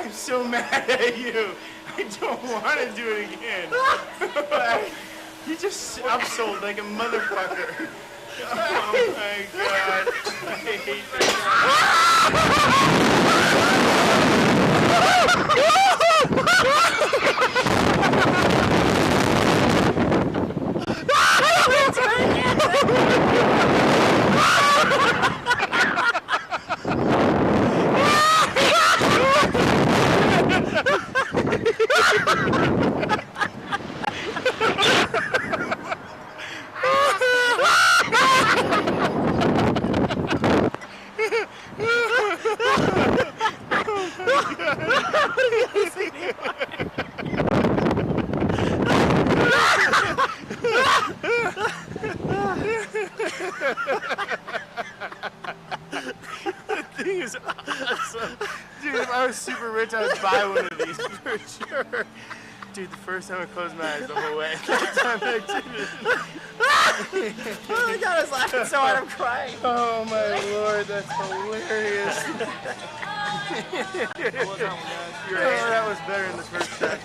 I'm so mad at you. I don't want to do it again. You just upsold like a motherfucker. Oh my god. I hate thing is awesome. Dude, if I was super rich, I would buy one of these for sure. Dude, the first time I closed my eyes the whole way. That time I did it. Oh my god, I was laughing so hard I'm crying. Oh my lord, that's hilarious. Well done, guys. Oh, that was better than the first time.